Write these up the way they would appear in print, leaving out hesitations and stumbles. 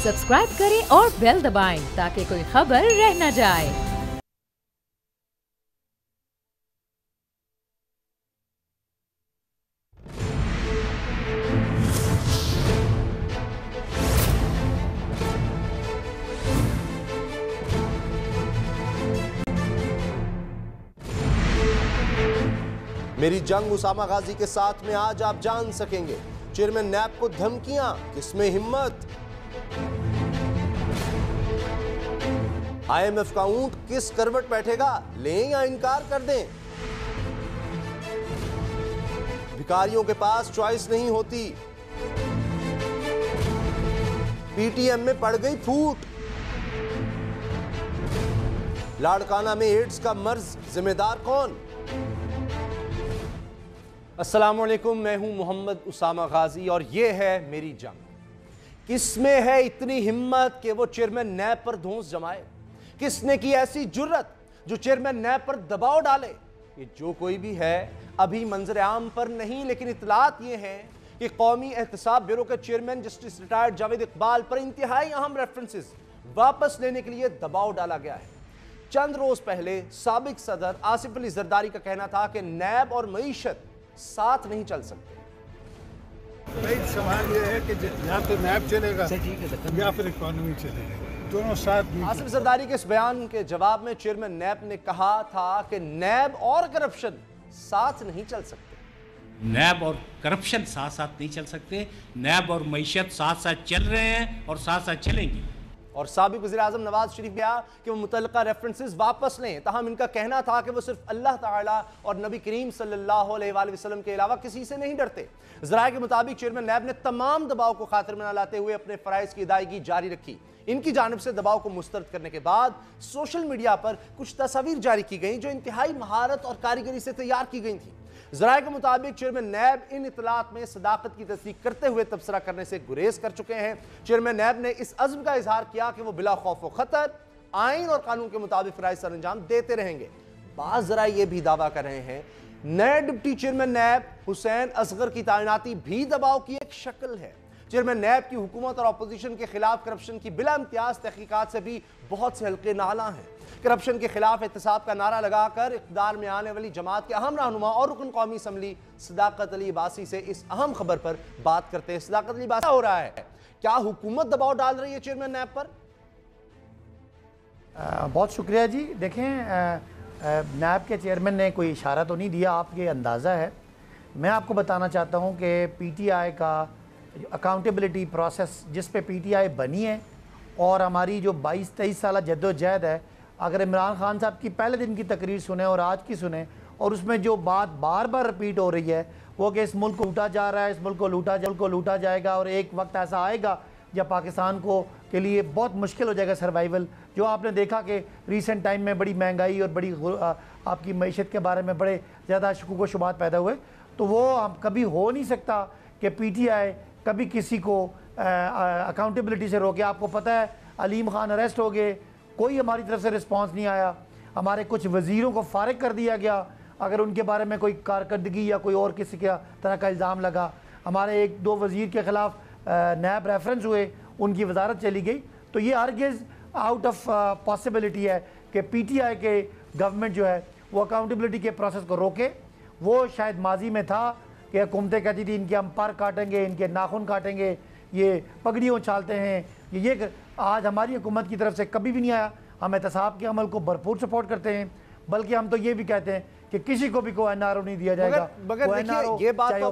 Subscribe करें और bell दबाएं ताकि कोई खबर रह न जाए। मेरी जंग उसामा गाजी के साथ में आज आप जान सकेंगे। चेयरमैन नैब को धमकियां, किसमें हिम्मत। IMF का ऊंट किस करवट बैठेगा, लें या इनकार कर दें। भिखारियों के पास चॉइस नहीं होती। PTM में पड़ गई फूट। लाड़काना में एड्स का मर्ज, जिम्मेदार कौन। अस्सलाम वालेकुम, मैं हूं मोहम्मद उसामा गाजी और यह है मेरी जंग। किसमें है इतनी हिम्मत कि वो चेयरमैन नैब पर धौंस जमाए। किसने की ऐसी जुर्रत जो चेयरमैन नैब पर दबाव डाले। ये जो कोई भी है अभी मंजर आम पर नहीं, लेकिन इतलात ये हैं कि कौमी एहतसाब ब्यूरो के chairman justice retired Javed Iqbal पर इंतहाई अहम रेफरेंसेस वापस लेने के लिए दबाव डाला गया है। चंद रोज पहले साबिक सदर आसिफ अली जरदारी का कहना था कि नैब और मईशत साथ नहीं चल सकते। सवाल यह है कि या तो नैब चलेगा या फिर इकोनॉमी चलेगा, दोनों साथ नहीं। आसिफ जरदारी के इस बयान के जवाब में चेयरमैन नैब ने कहा था कि नैब और करप्शन साथ नहीं चल सकते। नैब और करप्शन साथ साथ नहीं चल सकते। नैब और मईशत साथ साथ चल रहे हैं और साथ साथ चलेंगी। और साबिक वज़ीर-ए-आज़म नवाज शरीफ कहा कि वो मुतल्लिका रेफरेंसेस वापस लें। ताहम इनका कहना था कि वो सिर्फ अल्लाह ताला और नबी करीम सल्लल्लाहु अलैहि वसल्लम के अलावा किसी से नहीं डरते। ज़राए के मुताबिक चेयरमैन नैब ने तमाम दबाव को खातिर में न लाते हुए अपने फ़राइज़ की अदायगी जारी रखी। इनकी जानिब से दबाव को मुस्तरद करने के बाद सोशल मीडिया पर कुछ तस्वीर जारी की गई जो इंतहाई महारत और कारीगरी से तैयार की गई थी। ज़राए के मुताबिक चेयरमैन नैब इन इतलात में सदाकत की तस्दीक करते हुए तबसरा करने से गुरेज कर चुके हैं। चेयरमैन नैब ने इस अज़्म का इजहार किया कि वो बिला खौफ व खतर आइन और कानून के मुताबिक फ़राइज़ सर अंजाम देते रहेंगे। बाज़ ज़राए ये भी दावा कर रहे हैं नए डिप्टी चेयरमैन नैब हुसैन असगर की तैनाती भी दबाव की एक शक्ल है। चेयरमैन नैब की हुकूमत और अपोजिशन के खिलाफ करप्शन की बिला इम्तियाज तहकीकात से भी बहुत से हल्के नाला हैं। करप्शन के खिलाफ एहतसाब का नारा लगाकर इक़्तिदार में आने वाली जमात के अहम रहनुमा और रुकन कौमी असम्बली सदाकत अली अब्बासी से इस अहम खबर पर बात करते हैं। सदाकत अली अब्बासी, हो रहा है क्या हुकूमत दबाव डाल रही है चेयरमैन नैब पर। बहुत शुक्रिया जी। देखें, नैब के चेयरमैन ने कोई इशारा तो नहीं दिया, आपके अंदाज़ा है। मैं आपको बताना चाहता हूँ कि PTI का अकाउंटेबिलिटी प्रोसेस जिस पे PTI बनी है और हमारी जो 22-23 साल जद्दोजहद है, अगर इमरान खान साहब की पहले दिन की तकरीर सुने और आज की सुने और उसमें जो बात बार बार रिपीट हो रही है वो कि इस मुल्क को लूटा जा रहा है, इस मुल्क को लूटा जाएगा और एक वक्त ऐसा आएगा जब पाकिस्तान को के लिए बहुत मुश्किल हो जाएगा सर्वाइवल। जो आपने देखा कि रीसेंट टाइम में बड़ी महंगाई और बड़ी आपकी मईशत के बारे में बड़े ज़्यादा शकूक व शुबात पैदा हुए, तो वो कभी हो नहीं सकता कि PTI कभी किसी को अकाउंटेबिलिटी से रोके। आपको पता है अलीम खान अरेस्ट हो गए, कोई हमारी तरफ से रिस्पांस नहीं आया। हमारे कुछ वज़ीरों को फारिग कर दिया गया अगर उनके बारे में कोई कारकर्दगी या कोई और किसी का तरह का इल्ज़ाम लगा। हमारे 1-2 वज़ीर के ख़िलाफ़ नैब रेफरेंस हुए, उनकी वजारत चली गई। तो ये हरगिज़ आउट ऑफ पॉसिबिलिटी है कि PTI के गवर्नमेंट जो है वो अकाउंटेबिलिटी के प्रोसेस को रोके। वो शायद माजी में था कि हुकूमतें कहती थी इनके हम पर काटेंगे, इनके नाखून काटेंगे, ये पगड़ियों उछालते हैं। ये आज हमारी हुकूमत की तरफ से कभी भी नहीं आया। हम एहतसाब के अमल को भरपूर सपोर्ट करते हैं, बल्कि हम तो ये भी कहते हैं कि किसी को भी कोई NRO नहीं दिया जाएगा। मगर देखिए ये बात तो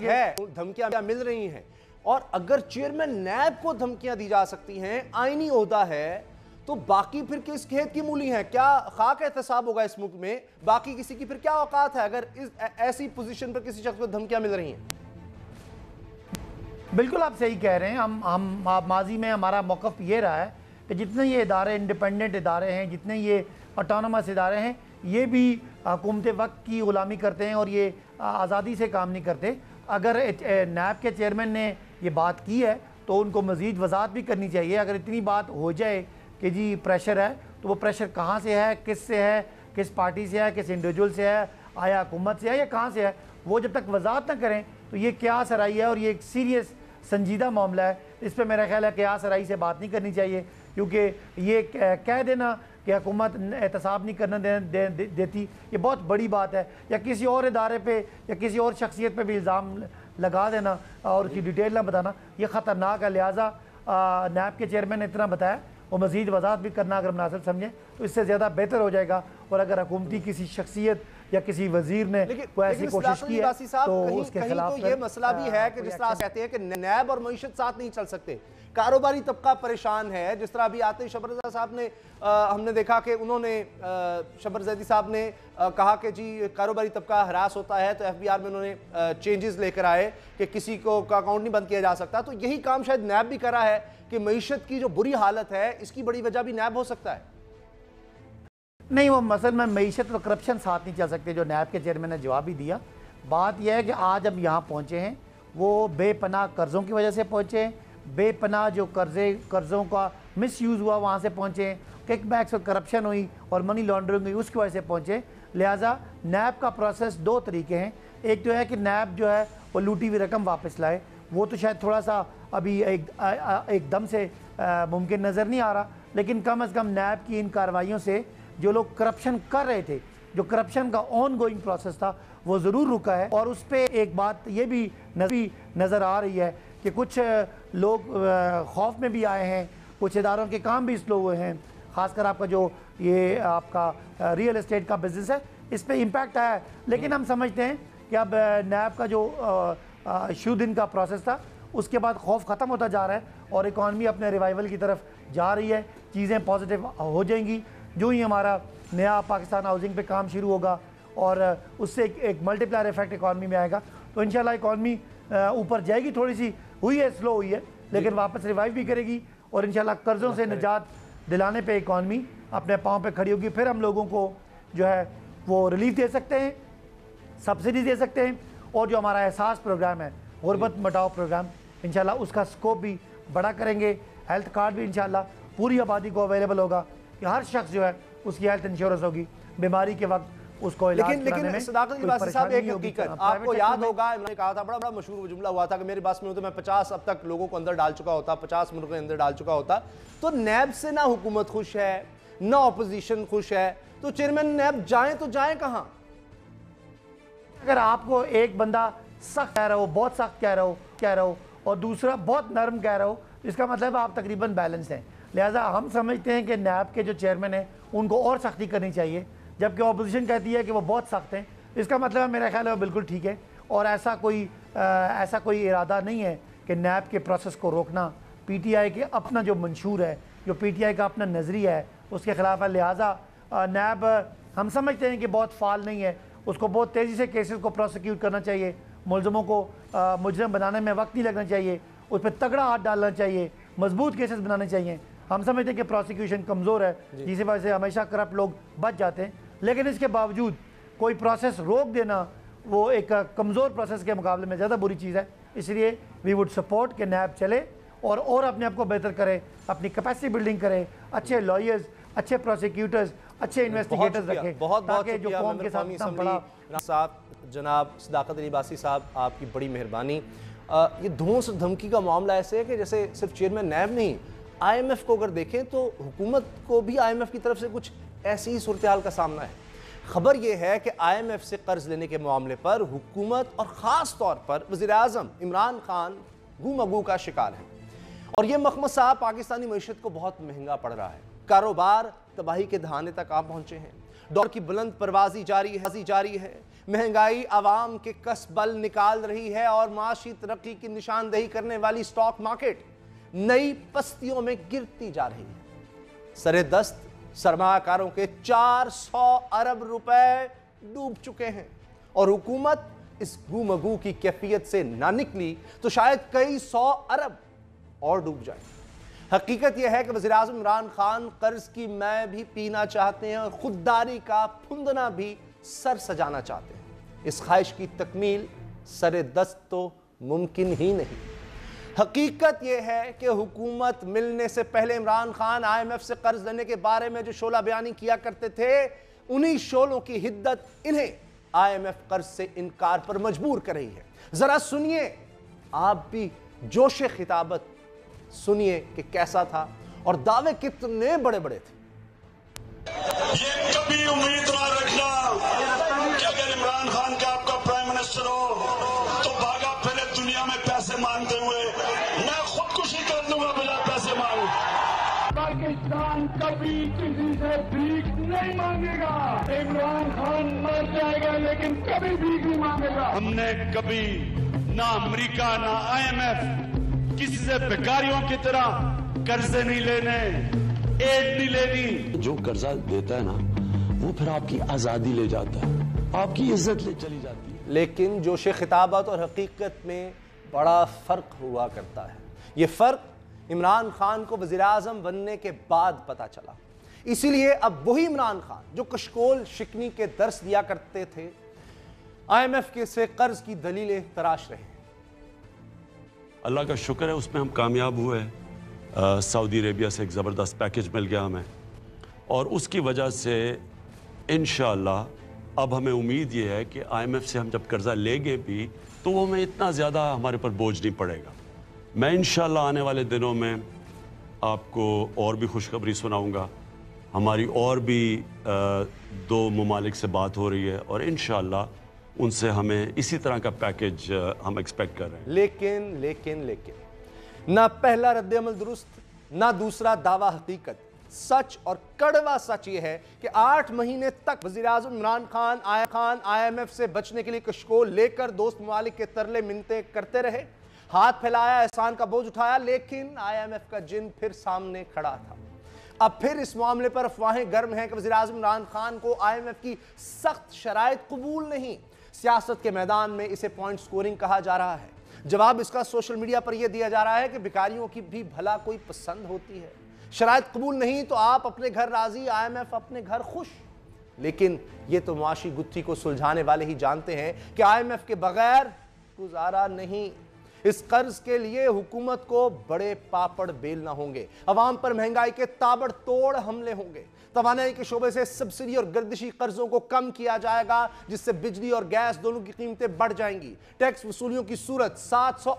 है, धमकियां मिल रही हैं और अगर चेयरमैन नैब को धमकियां दी जा सकती हैं, आईनी ओहदा है, तो बाकी फिर किस खेत की मूली है। क्या खाक एहतसाब होगा इस मुल्क में, बाकी किसी की फिर क्या औकात है अगर इस ऐसी पोजीशन पर किसी शख्स को धमकियां मिल रही हैं। बिल्कुल आप सही कह रहे हैं। हम माजी में हमारा मौक़िफ़ ये रहा है कि जितने ये इदारे इंडिपेंडेंट इदारे हैं, जितने ये ऑटोनमस इदारे हैं, ये भी हुकूमत वक्त की ग़ुलामी करते हैं और ये आज़ादी से काम नहीं करते। अगर नैब के चेयरमैन ने ये बात की है तो उनको मज़ीद वज़ाहत भी करनी चाहिए। अगर इतनी बात हो जाए कि जी प्रेशर है, तो वो प्रेशर कहाँ से है, किस से है, किस पार्टी से है, किस इंडिविजुअल से है, आया हुकूमत से है या कहाँ से है, वो जब तक वज़ाहत ना करें तो ये क्या सराही है और ये एक सीरियस संजीदा मामला है। इस पर मेरा ख्याल है क़यास राई से बात नहीं करनी चाहिए, क्योंकि ये कह देना कि हुकूमत एहतसाब नहीं करने देती, ये बहुत बड़ी बात है। या किसी और इदारे पे या किसी और शख्सियत पे भी इल्ज़ाम लगा देना और उसकी डिटेल ना बताना, ये ख़तरनाक है। लिहाजा नैब के चेयरमैन ने इतना बताया, वो मज़ीद वजाहत भी करना अगर मुनासिब समझें तो इससे ज़्यादा बेहतर हो जाएगा। और अगर हुकूमती किसी शख्सियत या किसी वजीर ने कोई ऐसी कोशिश की है तो उसके खिलाफ तो ये मसला भी है कि जिस तरह कहते हैं कि नैब और मईशत साथ नहीं चल सकते, कारोबारी तबका परेशान है। जिस तरह अभी आते ही शबर रज़ा साहब ने हमने देखा कि उन्होंने शबर जैदी साहब ने कहा कि जी कारोबारी तबका हरास होता है, तो FBR में उन्होंने चेंजेस लेकर आए कि किसी को का अकाउंट नहीं बंद किया जा सकता। तो यही काम शायद नैब भी कर रहा है कि मईशत की जो बुरी हालत है इसकी बड़ी वजह भी नैब हो सकता है। नहीं, वो मसल में मईशत और करप्शन साथ नहीं चल सकते, जो नैब के चेयरमैन ने जवाब भी दिया। बात यह है कि आज हम यहाँ पहुँचे हैं वो बेपनाह कर्ज़ों की वजह से पहुँचे हैं, बेपनाह जो कर्ज़ों का मिसयूज़ हुआ वहाँ से पहुँचे हैं, किकबैक्स और करप्शन हुई और मनी लॉन्ड्रिंग हुई उसकी वजह से पहुँचे। लिहाजा नैब का प्रोसेस दो तरीके हैं, एक तो है कि नैब जो है वो लूटी हुई रकम वापस लाए, वो तो शायद थोड़ा सा अभी एकदम से मुमकिन नज़र नहीं आ रहा, लेकिन कम अज़ कम नैब की इन कार्रवाइयों से जो लोग करप्शन कर रहे थे, जो करप्शन का ऑन गोइंग प्रोसेस था, वो ज़रूर रुका है। और उस पर एक बात ये भी नज़र आ रही है कि कुछ लोग खौफ में भी आए हैं, कुछ इदारों के काम भी स्लो हुए हैं, ख़ासकर आपका जो ये आपका रियल एस्टेट का बिज़नेस है इस पर इम्पैक्ट आया है। लेकिन हम समझते हैं कि अब नैब का जो शुरू दिन का प्रोसेस था उसके बाद खौफ ख़त्म होता जा रहा है और इकॉनमी अपने रिवाइवल की तरफ जा रही है, चीज़ें पॉजिटिव हो जाएंगी। जो ही हमारा नया पाकिस्तान हाउसिंग पे काम शुरू होगा और उससे एक मल्टीप्लायर इफेक्ट इकॉनमी में आएगा, तो इंशाल्लाह इकॉनमी ऊपर जाएगी। थोड़ी सी हुई है, स्लो हुई है, लेकिन वापस रिवाइव भी करेगी और इंशाल्लाह कर्ज़ों से निजात दिलाने पे इकॉनमी अपने पाँव पे खड़ी होगी। फिर हम लोगों को जो है वो रिलीफ दे सकते हैं, सब्सिडी दे सकते हैं, और जो हमारा एहसास प्रोग्राम है, गुरबत मटाओ प्रोग्राम, इंशाल्लाह उसका स्कोप भी बड़ा करेंगे। हेल्थ कार्ड भी इंशाल्लाह पूरी आबादी को अवेलेबल होगा कि हर शख्स जो है उसकी हेल्थ इंश्योरेंस होगी, बीमारी के वक्त उसको इलाज लेकिन सदाकत लिबासी साहब, एक हकीकत आपको याद होगा, इमरान ने कहा था, बड़ा मशहूर जुमला हुआ था कि मेरे पास में हो तो मैं 50 अब तक लोगों को अंदर डाल चुका होता, 50 मुल्क के अंदर डाल चुका होता। तो नैब से ना हुकूमत खुश है ना अपोजिशन खुश है, तो चेयरमैन नैब जाएं तो जाएं कहाँ? अगर आपको एक बंदा सख्त कह रहा हो, बहुत सख्त कह रहा हो और दूसरा बहुत नरम कह रहा हो, इसका मतलब आप तकरीबन बैलेंस हैं। लिहाजा हम समझते हैं कि नैब के जो चेयरमैन हैं उनको और सख्ती करनी चाहिए, जबकि अपोजिशन कहती है कि वो बहुत सख्त हैं। इसका मतलब मेरा ख्याल है वो बिल्कुल ठीक है और ऐसा कोई इरादा नहीं है कि नैब के प्रोसेस को रोकना। PTI के अपना जो मंशूर है, जो PTI का अपना नज़रिया है, उसके ख़िलाफ़ है। लिहाजा नैब हम समझते हैं कि बहुत फाल नहीं है, उसको बहुत तेज़ी से केसेस को प्रोसिक्यूट करना चाहिए, मुलज़मों को मुजरम बनाने में वक्त नहीं लगना चाहिए, उस पर तगड़ा हाथ डालना चाहिए, मजबूत केसेस बनाने चाहिए। हम समझते हैं कि प्रोसिक्यूशन कमज़ोर है, जिसकी वजह से हमेशा करप्ट लोग बच जाते हैं, लेकिन इसके बावजूद कोई प्रोसेस रोक देना वो एक कमज़ोर प्रोसेस के मुकाबले में ज़्यादा बुरी चीज़ है। इसलिए वी वुड सपोर्ट कि नैब चले और अपने आप को बेहतर करे, अपनी कैपेसिटी बिल्डिंग करे, अच्छे लॉयर्स, अच्छे प्रोसिक्यूटर्स, अच्छे इन्वेस्टिगेटर्स रखें, ताकि जो कौम के साथ इतना बड़ा साहब जनाब सदाकत लिबासी साहब, आपकी बड़ी मेहरबानी। ये धौंस धमकी का मामला ऐसे है कि जैसे सिर्फ चेयरमैन नैब नहीं, IMF को अगर देखें तो हुकूमत को भी IMF की तरफ से कुछ ऐसी ही सूरत हाल का सामना है। खबर यह है कि IMF से कर्ज लेने के मामले पर हुकूमत और ख़ास तौर पर वज़ीर-ए-आज़म इमरान खान गू-मगू का शिकार है और यह मखमसा पाकिस्तानी मईशत को बहुत महंगा पड़ रहा है। कारोबार तबाही के दहाने तक आ पहुंचे हैं, दौर की बुलंद परवाजी जारी है, महंगाई आवाम के कसबल निकाल रही है और माशी तरक्की की निशानदेही करने वाली स्टॉक मार्केट नई पस्तियों में गिरती जा रही है। सरे दस्त सरमाकारों के 400 अरब रुपए डूब चुके हैं और हुकूमत इस गू-मगू की कैफियत से ना निकली तो शायद कई 100 अरब और डूब जाए। हकीकत यह है कि वज़ीर-ए-आज़म इमरान खान कर्ज की मैं भी पीना चाहते हैं और खुददारी का फुंदना भी सर सजाना चाहते हैं। इस ख्वाहिश की तकमील सरे दस्त तो मुमकिन ही नहीं। हकीकत यह है कि हुकूमत मिलने से पहले इमरान खान IMF से कर्ज लेने के बारे में जो शोला बयानी किया करते थे, उन्हीं शोलों की हिद्दत इन्हें IMF कर्ज से इनकार पर मजबूर कर रही है। जरा सुनिए आप भी जोश खिताबत सुनिए कि कैसा था और दावे कितने बड़े बड़े थे। ये कभी उम्मीद ना रखना कि अगर इमरान खान का आपका प्राइम मिनिस्टर हो तो भागा फिरे दुनिया में पैसे मांगते हुए, मैं खुदकुशी कर दूंगा बिना पैसे मांगे। पाकिस्तान कभी किसी से भीख नहीं मांगेगा। इमरान खान मर जाएगा लेकिन कभी भीख नहीं मांगेगा। हमने कभी ना अमेरिका ना IMF किसी से भिखारियों की तरह कर्जे नहीं लेने, एड नहीं लेनी। जो कर्जा देता है ना वो फिर आपकी आजादी ले जाता है, आपकी इज्जत ले चली जाती है। लेकिन जोश खिताबत और हकीकत में बड़ा फ़र्क हुआ करता है। ये फ़र्क इमरान खान को वज़ीर-ए-आज़म बनने के बाद पता चला। इसीलिए अब वही इमरान खान जो कशकोल शिकनी के दर्स दिया करते थे, IMF के से कर्ज की दलीलें तराश रहे हैं। अल्लाह का शुक्र है उसमें हम कामयाब हुए। सऊदी अरेबिया से एक ज़बरदस्त पैकेज मिल गया हमें और उसकी वजह से इंशाअल्लाह अब हमें उम्मीद ये है कि IMF से हम जब कर्ज़ा लेंगे भी तो वो हमें इतना ज़्यादा हमारे ऊपर बोझ नहीं पड़ेगा। मैं इंशाअल्लाह आने वाले दिनों में आपको और भी खुशखबरी सुनाऊंगा। हमारी और भी 2 ममालिक से बात हो रही है और इंशाअल्लाह उनसे हमें इसी तरह का पैकेज हम एक्सपेक्ट कर रहे हैं। लेकिन ना पहला रद्द-ए-अमल दुरुस्त, ना दूसरा दावा हकीकत। सच और कड़वा सच ये है कि 8 महीने तक वज़ीर-ए-आज़म इमरान खान IMF से बचने के लिए कशकोल लेकर दोस्त ममालिक के तरले मिन्नतें करते रहे, हाथ फैलाया, एहसान का बोझ उठाया, लेकिन IMF का जिन फिर सामने खड़ा था। अब फिर इस मामले पर अफवाहें गर्म हैं कि वज़ीर-ए-आज़म इमरान खान को IMF की सख्त शराइत कबूल नहीं। सियासत के मैदान में इसे पॉइंट स्कोरिंग कहा जा रहा है। जवाब इसका सोशल मीडिया पर यह दिया जा रहा है कि भिखारियों की भी भला कोई पसंद होती है। शराइत कबूल नहीं तो आप अपने घर राजी, IMF अपने घर खुश। लेकिन ये तो मुआशी गुत्थी को सुलझाने वाले ही जानते हैं कि IMF के बगैर गुजारा नहीं। इस कर्ज के लिए हुकूमत को बड़े पापड़ बेलना होंगे, अवाम पर महंगाई के ताबड़तोड़ हमले होंगे, तवानाई के शोबे से सब्सिडी और गर्दिशी कर्जों को कम किया जाएगा जिससे बिजली और गैस दोनों की कीमतें बढ़ जाएंगी। टैक्स वसूलियों की सूरत 700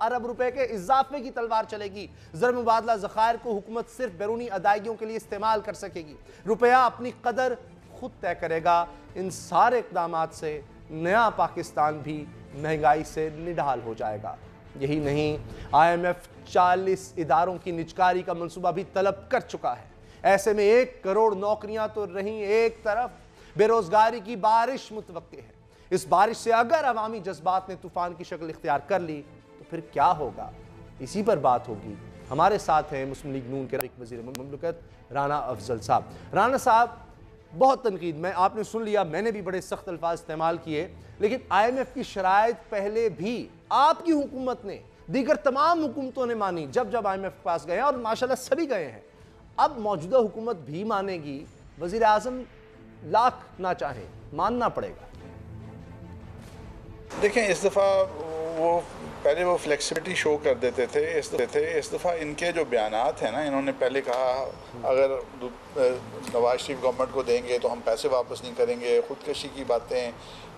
अरब रुपए के इजाफे की तलवार चलेगी। ज़र मुबादला ज़खायर को हुकूमत सिर्फ बैरूनी अदायगियों के लिए इस्तेमाल कर सकेगी। रुपया अपनी कदर खुद तय करेगा। इन सारे इक़दामात से नया पाकिस्तान भी महंगाई से निढाल हो जाएगा। यही नहीं, IMF 40 इदारों की निजकारी का मंसूबा भी तलब कर चुका है। ऐसे में 1 करोड़ नौकरियां तो रहीं एक तरफ, बेरोजगारी की बारिश मुतवक्के है। इस बारिश से अगर अवामी जज्बात ने तूफान की शक्ल इख्तियार कर ली तो फिर क्या होगा, इसी पर बात होगी। हमारे साथ हैं मुस्लिम लीग नून के वज़ीर मुमलिकत राना अफजल साहब। राना साहब, बहुत तनकीद में आपने सुन लिया, मैंने भी बड़े सख्त अल्फाज इस्तेमाल किए, लेकिन IMF की शराइत पहले भी आपकी हुकूमत ने, दीगर तमाम हुकूमतों ने मानी जब IMF के पास गए और माशाल्लाह सभी गए हैं। अब मौजूदा हुकूमत भी मानेगी, वज़ीर-ए-आज़म लाख ना चाहे मानना पड़ेगा। देखें, इस दफ़ा वो पहले वो फ्लेक्सिबिलिटी शो कर देते थे, इस दफ़ा इनके जो बयानात हैं ना, इन्होंने पहले कहा अगर नवाज शरीफ गवर्नमेंट को देंगे तो हम पैसे वापस नहीं करेंगे, खुदकशी की बातें।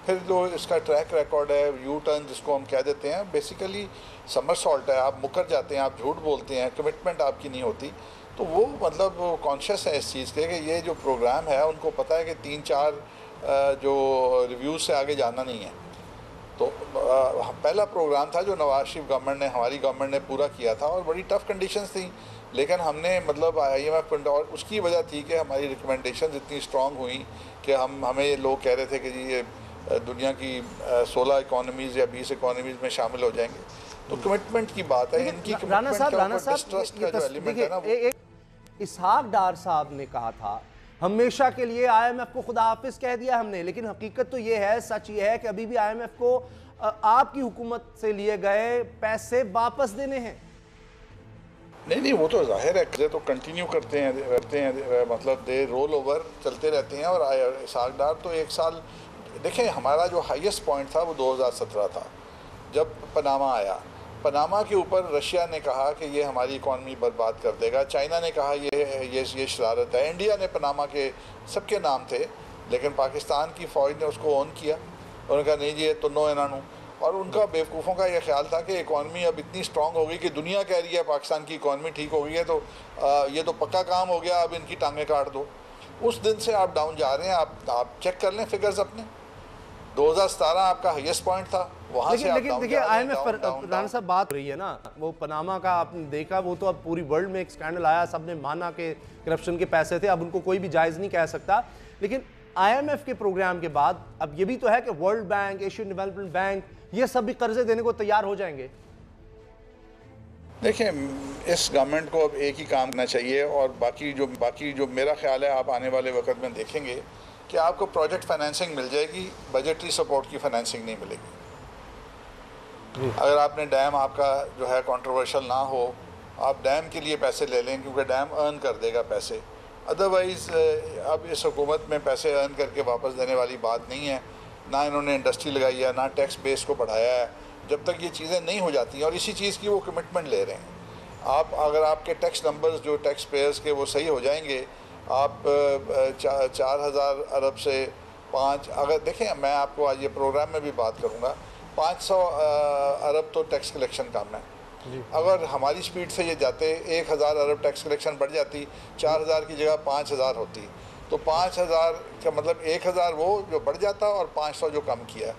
फिर जो इसका ट्रैक रिकॉर्ड है, यू टर्न जिसको हम कह देते हैं, बेसिकली समरसॉल्ट है, आप मुकर जाते हैं, आप झूठ बोलते हैं, कमिटमेंट आपकी नहीं होती। तो वो मतलब कॉन्शियस है इस चीज़ के कि ये जो प्रोग्राम है उनको पता है कि 3-4 जो रिव्यूज़ से आगे जाना नहीं है। तो पहला प्रोग्राम था जो नवाज शरीफ गवर्नमेंट ने, हमारी गवर्नमेंट ने पूरा किया था और बड़ी टफ़ कंडीशंस थी, लेकिन हमने मतलब IMF और उसकी वजह थी कि हमारी रिकमेंडेशन इतनी स्ट्रॉन्ग हुई कि हमें लोग कह रहे थे कि जी ये दुनिया की 16 इकोनॉमीज़ या 20 इकोनॉमीज़ में शामिल हो जाएंगे। तो कमिटमेंट की बात है, इनकी राना साहब देखिए, इसहाक डार साहब ने कहा था हमेशा के लिए IMF को खुदा हाफिज कह दिया हमने, लेकिन हकीकत तो ये है, सच ये है कि अभी भी IMF को आपकी हुकूमत से लिए गए पैसे वापस देने हैं। नहीं, वो तो जाहिर है, तो कंटिन्यू करते हैं, मतलब दे रोल ओवर चलते रहते हैं। और इसहाक डार तो 1 साल, देखें हमारा जो हाईएस्ट पॉइंट था वो 2017 था जब पनामा आया। पनामा के ऊपर रशिया ने कहा कि ये हमारी इकॉनमी बर्बाद कर देगा, चाइना ने कहा ये शरारत है, इंडिया ने पनामा के सबके नाम थे, लेकिन पाकिस्तान की फ़ौज ने उसको ऑन किया। उन्होंने कहा नहीं जी ये तो नो इन्होंने, और उनका बेवकूफ़ों का ये ख्याल था कि इकॉनमी अब इतनी स्ट्रांग हो गई कि दुनिया कह रही है पाकिस्तान की इकॉनमी ठीक हो गई है, तो ये तो पक्का काम हो गया, अब इनकी टांगें काट दो। उस दिन से आप डाउन जा रहे हैं। आप चेक कर लें फिगर्स अपने। 2017 आपका हाईएस्ट पॉइंट था, वहाँ से लेकिन देखिए IMF पर राना साहब बात हो रही है ना, वो पनामा का आपने देखा, वो तो अब पूरी वर्ल्ड में एक स्कैंडल आया, सबने माना कि करप्शन के पैसे थे, अब उनको कोई भी जायज़ नहीं कह सकता। लेकिन IMF के प्रोग्राम के बाद अब ये भी तो है कि world bank, Asian development bank, ये सब भी कर्जे देने को तैयार हो जाएंगे। देखिए, इस गवर्नमेंट को अब एक ही काम करना चाहिए, और बाकी जो मेरा ख्याल है आप आने वाले वक्त में देखेंगे कि आपको प्रोजेक्ट फाइनेंसिंग मिल जाएगी, बजटरी सपोर्ट की फाइनेंसिंग नहीं मिलेगी। अगर आपने डैम आपका जो है कंट्रोवर्शियल ना हो, आप डैम के लिए पैसे ले लें क्योंकि डैम अर्न कर देगा पैसे। अदरवाइज़ अब इस हुकूमत में पैसे अर्न करके वापस देने वाली बात नहीं है। ना इन्होंने इंडस्ट्री लगाई है, ना टैक्स बेस को बढ़ाया है। जब तक ये चीज़ें नहीं हो जाती हैं, और इसी चीज़ की वो कमिटमेंट ले रहे हैं। अगर आपके टैक्स नंबर्स जो टैक्स पेयर्स के वो सही हो जाएंगे, आप 4,000 अरब से 5, अगर देखें, मैं आपको आज ये प्रोग्राम में भी बात करूँगा, 500 अरब तो टैक्स कलेक्शन काम है। अगर हमारी स्पीड से ये जाते 1,000 अरब टैक्स कलेक्शन बढ़ जाती, 4,000 की जगह 5,000 होती, तो 5,000 का मतलब 1,000 वो जो बढ़ जाता और 500 जो कम किया।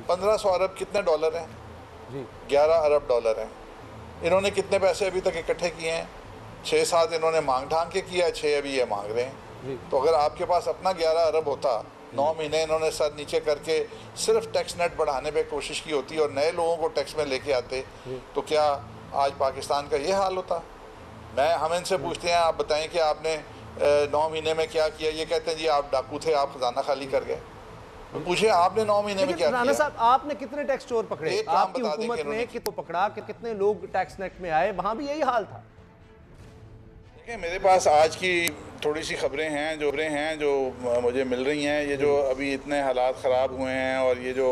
1,500 अरब कितने डॉलर हैं? 11 अरब डॉलर हैं। इन्होंने कितने पैसे अभी तक इकट्ठे किए हैं? 6-7 इन्होंने मांग ढांग के किया, 6 अभी ये मांग रहे हैं। तो अगर आपके पास अपना 11 अरब होता, 9 महीने इन्होंने सर नीचे करके सिर्फ टैक्स नेट बढ़ाने पे कोशिश की होती और नए लोगों को टैक्स में लेके आते, तो क्या आज पाकिस्तान का ये हाल होता? हम इनसे पूछते हैं, आप बताएं कि आपने 9 महीने में क्या किया? ये कहते हैं जी आप डाकू थे, आप खजाना खाली कर गए। पूछे आपने 9 महीने में क्या किया? राना साहब, आपने कितने टैक्स चोर पकड़े? आपकी हुकूमत ने कितने पकड़ा, कि कितने लोग टैक्स नेट में आए? वहां भी यही हाल था। देखिए, मेरे पास आज की थोड़ी सी खबरें हैं जो मुझे मिल रही हैं। ये जो अभी इतने हालात ख़राब हुए हैं और ये जो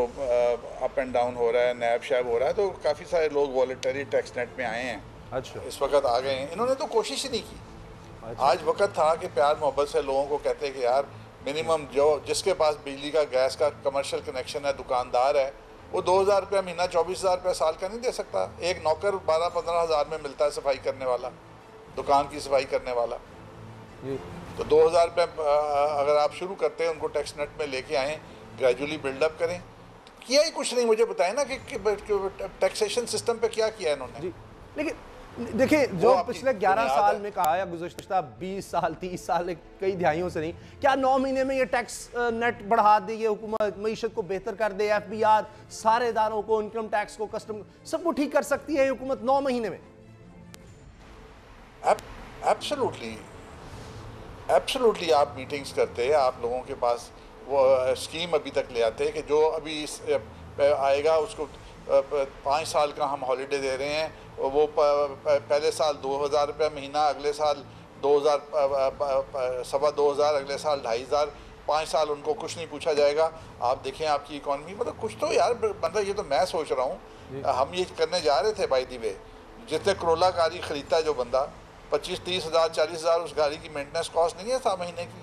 अप एंड डाउन हो रहा है, नैब शैब हो रहा है, तो काफ़ी सारे लोग वॉलंटरी टैक्स नेट में आए हैं। अच्छा, इस वक्त आ गए हैं। इन्होंने तो कोशिश ही नहीं की। अच्छा। आज वक्त था कि प्यार मोहब्बत से लोगों को कहते कि यार मिनिमम जिसके पास बिजली का, गैस का कमर्शियल कनेक्शन है, दुकानदार है, वो 2,000 रुपया महीना, 24,000 रुपया साल का नहीं दे सकता। एक नौकर 12-15 हज़ार में मिलता है, सफाई करने वाला, दुकान की सफाई करने वाला। तो 2,000 रुपये अगर आप शुरू करते हैं, उनको टैक्स नेट में लेके आएँ, ग्रेजुअली बिल्डअप करें। किया ही कुछ नहीं। मुझे बताएं ना कि टैक्सेशन सिस्टम पे क्या किया इन्होंने। लेकिन देखिए, जो पिछले 11 साल में कहा या गुज़श्ता 20 साल 30 साल कई दिहाइयों से नहीं, क्या 9 महीने में ये टैक्स नेट बढ़ा दे, ये हुकूमत मईशत को बेहतर कर दे, FBR सारे इदारों को, इनकम टैक्स को, कस्टम सबको ठीक कर सकती है ये हुकूमत 9 महीने में? एब्सोल्युटली आप मीटिंग्स करते हैं, आप लोगों के पास वो स्कीम अभी तक ले आते हैं कि जो अभी आएगा उसको 5 साल का हम हॉलीडे दे रहे हैं। वो पहले साल 2,000 रुपये महीना, अगले साल 2,000, 2,500, अगले साल 2,500, 5 साल उनको कुछ नहीं पूछा जाएगा। आप देखें आपकी इकॉनमी, मतलब कुछ तो यार, मतलब ये तो मैं सोच रहा हूँ, हम ये करने जा रहे थे बाय द वे। जितने करोला गाड़ी खरीदता है जो बंदा, 25-30 हज़ार 40 हज़ार उस गाड़ी की मेंटेनेंस कॉस्ट नहीं है 7 महीने की,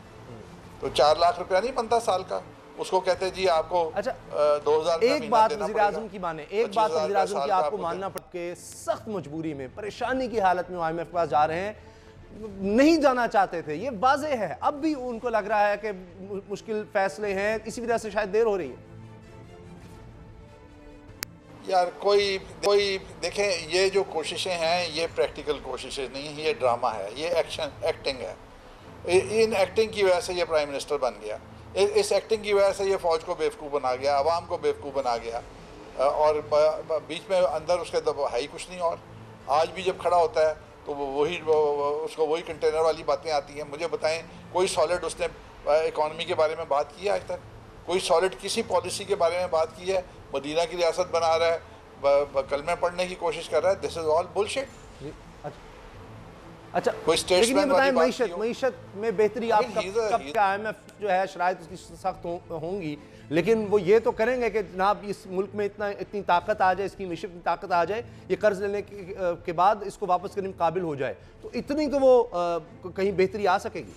तो 4 लाख रुपया नहीं बनता साल का। उसको कहते हैं जी आपको 2,000। एक बात वज़ीर आज़म की माने, एक बात वज़ीर आज़म की आपको मानना पड़ के सख्त मजबूरी में, परेशानी की हालत में IMF के पास जा रहे हैं, नहीं जाना चाहते थे, ये वाज़े है। अब भी उनको लग रहा है कि मुश्किल फैसले हैं, इसी वजह से शायद देर हो रही है। यार कोई देखें, ये जो कोशिशें हैं ये प्रैक्टिकल कोशिशें नहीं है, ये ड्रामा है, ये एक्टिंग है। इन एक्टिंग की वजह से ये प्राइम मिनिस्टर बन गया, इस एक्टिंग की वजह से ये फ़ौज को बेवकूफ़ बना गया, आवाम को बेवकूफ़ बना गया, और बीच में अंदर उसके है ही कुछ नहीं। और आज भी जब खड़ा होता है तो उसको वही कंटेनर वाली बातें आती हैं। मुझे बताएं, कोई सॉलिड उसने इकॉनमी के बारे में बात की है आज तक? कोई सॉलिड किसी पॉलिसी के बारे में बात की है? मदीना की रियासत बना रहा है, कलमे पढ़ने की कोशिश कर रहा है। This is all bullshit. अच्छा, लेकिन ये बताएं, मईशत में बेहतरी आप कब IMF जो है शायद उसकी सख्त होंगी, लेकिन वो ये तो करेंगे कि जनाब इस मुल्क में इतनी ताकत आ जाए, इसकी मईशत में ताकत आ जाए, ये कर्ज लेने के बाद इसको वापस करने में काबिल हो जाए, तो इतनी तो वो कहीं बेहतरी आ सकेगी।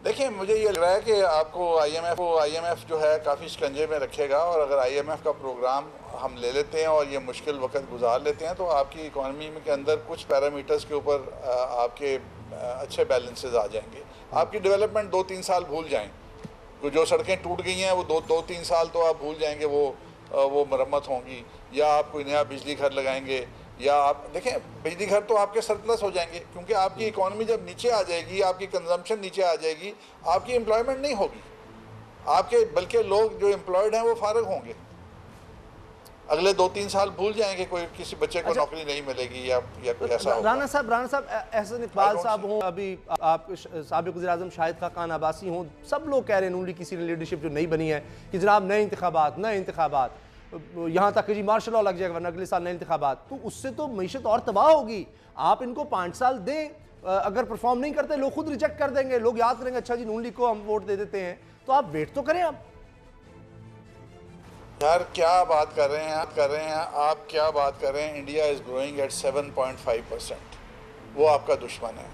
देखिए, मुझे ये लग रहा है कि आपको आईएमएफ जो है काफ़ी शिकंजे में रखेगा, और अगर आईएमएफ का प्रोग्राम हम ले लेते हैं और ये मुश्किल वक्त गुजार लेते हैं तो आपकी इकॉनमी के अंदर कुछ पैरामीटर्स के ऊपर आपके अच्छे बैलेंसेस आ जाएंगे। आपकी डेवलपमेंट 2-3 साल भूल जाएं, जो सड़कें टूट गई हैं वो 2-3 साल तो आप भूल जाएंगे वो मरम्मत होंगी, या आप कोई नया बिजली घर लगाएंगे, या आप देखें बिजली घर तो आपके सरप्लस हो जाएंगे, क्योंकि आपकी इकॉनमी जब नीचे आ जाएगी, आपकी कंजम्पशन नीचे आ जाएगी, आपकी एम्प्लॉयमेंट नहीं होगी आपके, बल्कि लोग जो एम्प्लॉयड हैं वो फारग होंगे। अगले 2-3 साल भूल जाएंगे, कोई किसी बच्चे को नौकरी नहीं मिलेगी या ऐसा होगा। राना साहब एहसन इकबाल साहब हों, अभी आप साबिक़ वज़ीर-ए-आज़म शाहिद खान अब्बासी हों, सब लोग कह रहे हैं, नून लीग की सीनियर लीडरशिप जो नई बनी है कि जनाब नए इंतखाबात, यहाँ तक कि जी मार्शल लॉ लग जाएगा वरना अगले साल नए इंतखाबात, तो उससे तो मईशत और तबाह होगी। आप इनको 5 साल दें, अगर परफॉर्म नहीं करते लोग खुद रिजेक्ट कर देंगे, लोग याद करेंगे अच्छा जी नून लीग को हम वोट दे देते हैं, तो आप वेट तो करें। आप यार क्या बात कर रहे हैं आप क्या बात कर रहे हैं। इंडिया इज़ ग्रोइंग एट 7.5%, वो आपका दुश्मन है,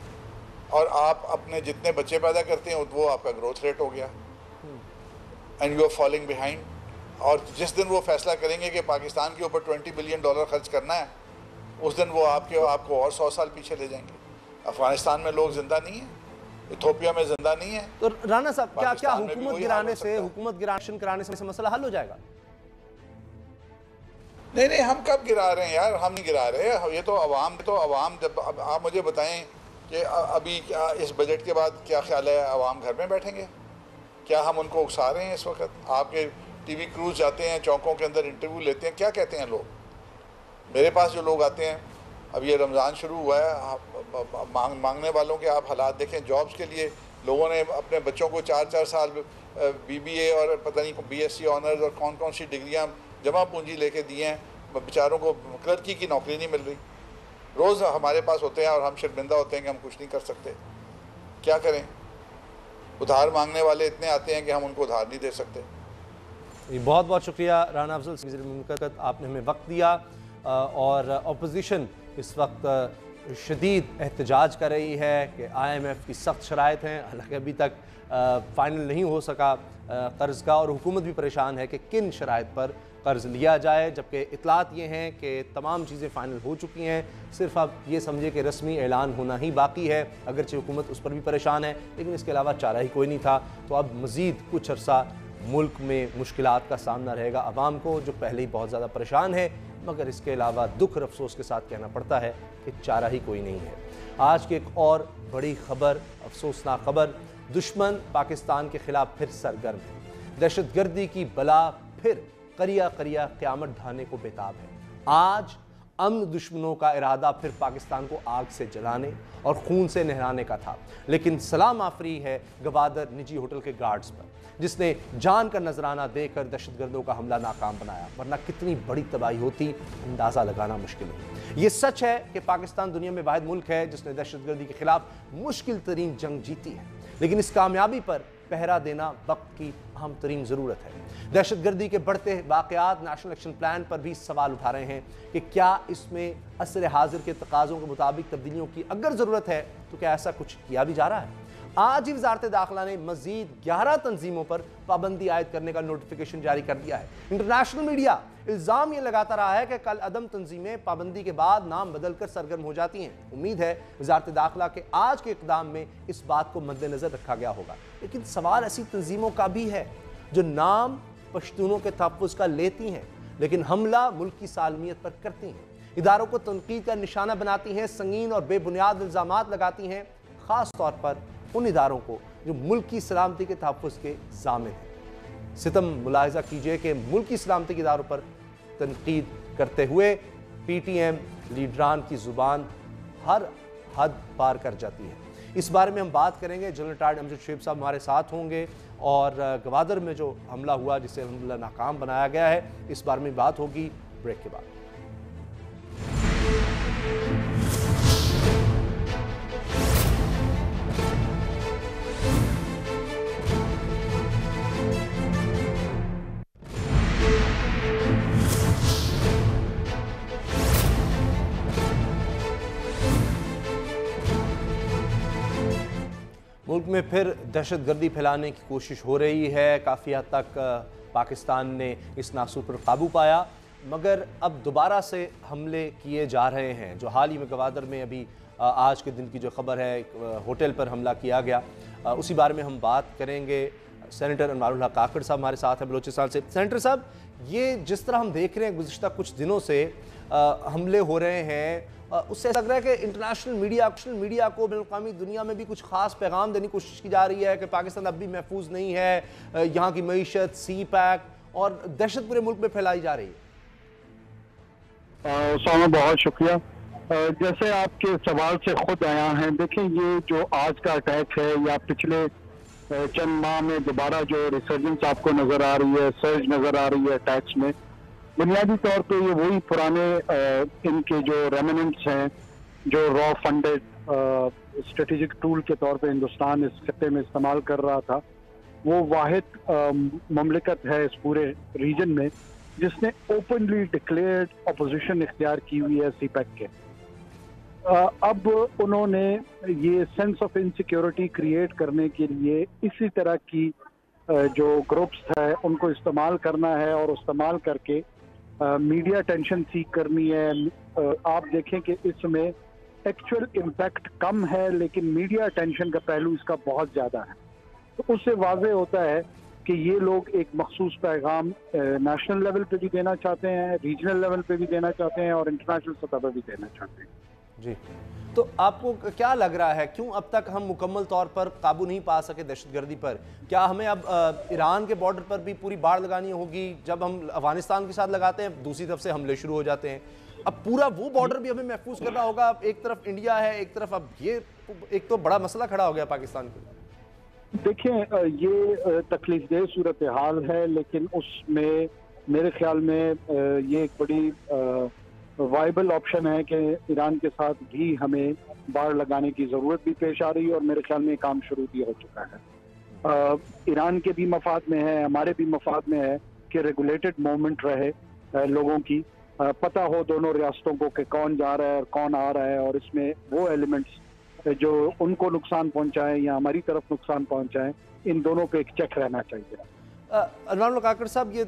और आप अपने जितने बच्चे पैदा करते हैं वो आपका ग्रोथ रेट हो गया, and you are falling behind. और जिस दिन वो फैसला करेंगे कि पाकिस्तान के ऊपर $20 बिलियन खर्च करना है, उस दिन वो आपको और 100 साल पीछे ले जाएंगे। अफगानिस्तान में लोग जिंदा नहीं है, इथोपिया में जिंदा नहीं है। तो राना साहब क्या हुकूमत गिराने कराने से मसला हल हो जाएगा? नहीं, हम कब गिरा रहे हैं यार, हम नहीं गिरा रहे। ये तो अवाम जब आप मुझे बताएं कि अभी क्या इस बजट के बाद क्या ख्याल है, अवाम घर में बैठेंगे? क्या हम उनको उकसा रहे हैं इस वक्त? आपके टीवी क्रूज जाते हैं, चौकों के अंदर इंटरव्यू लेते हैं, क्या कहते हैं लोग? मेरे पास जो लोग आते हैं, अब ये रमज़ान शुरू हुआ है, मांगने वालों के आप हालात देखें। जॉब्स के लिए लोगों ने अपने बच्चों को 4-4 साल BBA और पता नहीं BSc ऑनर्स और कौन सी डिग्रियां जमा पूंजी लेके दिए हैं, बेचारों को क्लर्की की नौकरी नहीं मिल रही। रोज़ हमारे पास होते हैं और हम शर्मिंदा होते हैं कि हम कुछ नहीं कर सकते। क्या करें? उधार मांगने वाले इतने आते हैं कि हम उनको उधार नहीं दे सकते। बहुत बहुत शुक्रिया राना अफजल, वज़ीर मुमलिकत, आपने हमें वक्त दिया। और अपोजिशन इस वक्त शदीद एहतजाज कर रही है कि IMF की सख्त शराइत हैं, हालांकि अभी तक फ़ाइनल नहीं हो सका कर्ज़ का, और हुकूमत भी परेशान है कि किन शराइत पर कर्ज़ लिया जाए, जबकि इतलात ये हैं कि तमाम चीज़ें फ़ाइनल हो चुकी हैं, सिर्फ अब ये समझे कि रस्मी ऐलान होना ही बाकी है। अगरचे हुकूमत उस पर भी परेशान है, लेकिन इसके अलावा चारा ही कोई नहीं था। तो अब मज़ीद कुछ अरसा मुल्क में मुश्किलात का सामना रहेगा आवाम को, जो पहले ही बहुत ज़्यादा परेशान है, मगर इसके अलावा दुख और अफसोस के साथ कहना पड़ता है कि चारा ही कोई नहीं है। आज की एक और बड़ी खबर, अफसोसनाक खबर, दुश्मन पाकिस्तान के खिलाफ फिर सरगर्म है। दहशतगर्दी की बला फिर करिया क़यामत ढाने को बेताब है। आज अमन दुश्मनों का इरादा फिर पाकिस्तान को आग से जलाने और खून से नहलाने का था, लेकिन सलाम आफरी है गवादर निजी होटल के गार्ड्स पर, जिसने जान का नजराना देकर दहशतगर्दों का हमला नाकाम बनाया, वरना कितनी बड़ी तबाही होती अंदाज़ा लगाना मुश्किल है। ये सच है कि पाकिस्तान दुनिया में वाहिद मुल्क है जिसने दहशतगर्दी के खिलाफ मुश्किल तरीन जंग जीती है, लेकिन इस कामयाबी पर पहरा देना वक्त की अहम तरीन ज़रूरत है। दहशतगर्दी के बढ़ते वाक़यात नेशनल एक्शन प्लान पर भी सवाल उठा रहे हैं कि क्या इसमें असर हाजिर के तकाज़ों के मुताबिक तब्दीलियों की अगर ज़रूरत है तो क्या ऐसा कुछ किया भी जा रहा है? आज ही वज़ारत दाखिला ने मज़ीद 11 तंजीमों पर पाबंदी आयद करने का नोटिफिकेशन जारी कर दिया है। इंटरनेशनल मीडिया इल्ज़ाम ये लगाता रहा है कि कल अदम तंजीमें पाबंदी के बाद नाम बदल कर सरगर्म हो जाती हैं। उम्मीद है वज़ारत दाखिला के आज के इक़दाम में इस बात को मद्देनज़र रखा गया होगा, लेकिन सवाल ऐसी तंजीमों का भी है जो नाम पश्तूनों के तहफ़्फ़ुज़ का लेती हैं, लेकिन हमला मुल्क की सालमियत पर करती हैं, इदारों को तनकीद का निशाना बनाती हैं, संगीन और बेबुनियाद इल्ज़ामात लगाती हैं, ख़ास तौर पर उन इदारों को जो मुल्क की सलामती के तहफ़्फ़ुज़ के ज़ामिन हैं। सितम मुलाहिज़ा कीजिए कि मुल्क की सलामती के इदारों पर तनकीद करते हुए PTM लीडरान की ज़ुबान हर हद पार कर जाती है। इस बारे में हम बात करेंगे। जनरल रिटायर्ड अमजद शुएब साहब हमारे साथ होंगे, और गवादर में जो हमला हुआ जिसे अल्हम्दुलिल्लाह नाकाम बनाया गया है, इस बारे में बात होगी ब्रेक के बाद। मुल्क में फिर दहशतगर्दी फैलाने की कोशिश हो रही है। काफ़ी हद तक पाकिस्तान ने इस नासूर पर काबू पाया, मगर अब दोबारा से हमले किए जा रहे हैं। जो हाल ही में गवादर में अभी आज के दिन की जो खबर है, होटल पर हमला किया गया, उसी बारे में हम बात करेंगे। सेनेटर अनवारुल हक काकड़ साहब हमारे साथ हैं बलोचिस्तान से। सेनेटर साहब, ये जिस तरह हम देख रहे हैं गुज़िश्ता कुछ दिनों से हमले हो रहे हैं, उससे लग रहा है कि इंटरनेशनल मीडिया को बैनुल-अक़वामी दुनिया में भी कुछ खास पैगाम देने की कोशिश की जा रही है कि पाकिस्तान अब भी महफूज नहीं है, यहाँ की मईशत, सी पैक और दहशत पूरे मुल्क में फैलाई जा रही है। सामा, बहुत शुक्रिया। जैसे आपके सवाल से खुद आया है, देखें ये जो आज का अटैक है या पिछले चंद माह में दोबारा जो रिसर्जेंस आपको नजर आ रही है, सर्ज नजर आ रही है अटैक्स में, बुनियादी तौर पे ये वही पुराने इनके जो रेमिनेंट्स हैं जो रॉ फंडेड स्ट्रेटेजिक टूल के तौर पे हिंदुस्तान इस खत्ते में इस्तेमाल कर रहा था। वो वाहिद ममलिकत है इस पूरे रीजन में जिसने ओपनली डिक्लेयर्ड अपोजिशन इख्तियार की हुई है सीपैक के। अब उन्होंने ये सेंस ऑफ इनसिक्योरिटी क्रिएट करने के लिए इसी तरह की जो ग्रुप्स है उनको इस्तेमाल करना है और इस्तेमाल करके मीडिया टेंशन सीख करनी है। आप देखें कि इसमें एक्चुअल इम्पैक्ट कम है लेकिन मीडिया टेंशन का पहलू इसका बहुत ज़्यादा है। तो उससे वाज़ेह होता है कि ये लोग एक मखसूस पैगाम नेशनल लेवल पे भी देना चाहते हैं, रीजनल लेवल पे भी देना चाहते हैं और इंटरनेशनल सतह पर भी देना चाहते हैं। जी, तो आपको क्या लग रहा है, क्यों अब तक हम मुकम्मल तौर पर काबू नहीं पा सके दहशतगर्दी पर? क्या हमें अब ईरान के बॉर्डर पर भी पूरी बाड़ लगानी होगी? जब हम अफगानिस्तान के साथ लगाते हैं दूसरी तरफ से हमले शुरू हो जाते हैं, अब पूरा वो बॉर्डर भी हमें महफूज करना होगा। एक तरफ इंडिया है, एक तरफ अब ये एक तो बड़ा मसला खड़ा हो गया पाकिस्तान के। देखिए, ये तकलीफदेह सूरत हाल है, लेकिन उसमें मेरे ख्याल में ये एक बड़ी वाइबल ऑप्शन है कि ईरान के साथ भी हमें बाड़ लगाने की ज़रूरत भी पेश आ रही है और मेरे ख्याल में काम शुरू भी हो चुका है। ईरान के भी मफाद में है, हमारे भी मफाद में है कि रेगुलेटेड मूवमेंट रहे लोगों की, पता हो दोनों रियासतों को कि कौन जा रहा है और कौन आ रहा है, और इसमें वो एलिमेंट्स जो उनको नुकसान पहुंचाएं या हमारी तरफ नुकसान पहुंचाएं, इन दोनों पे एक चेक रहना चाहिए। अनवारुल काकड़ साहब, ये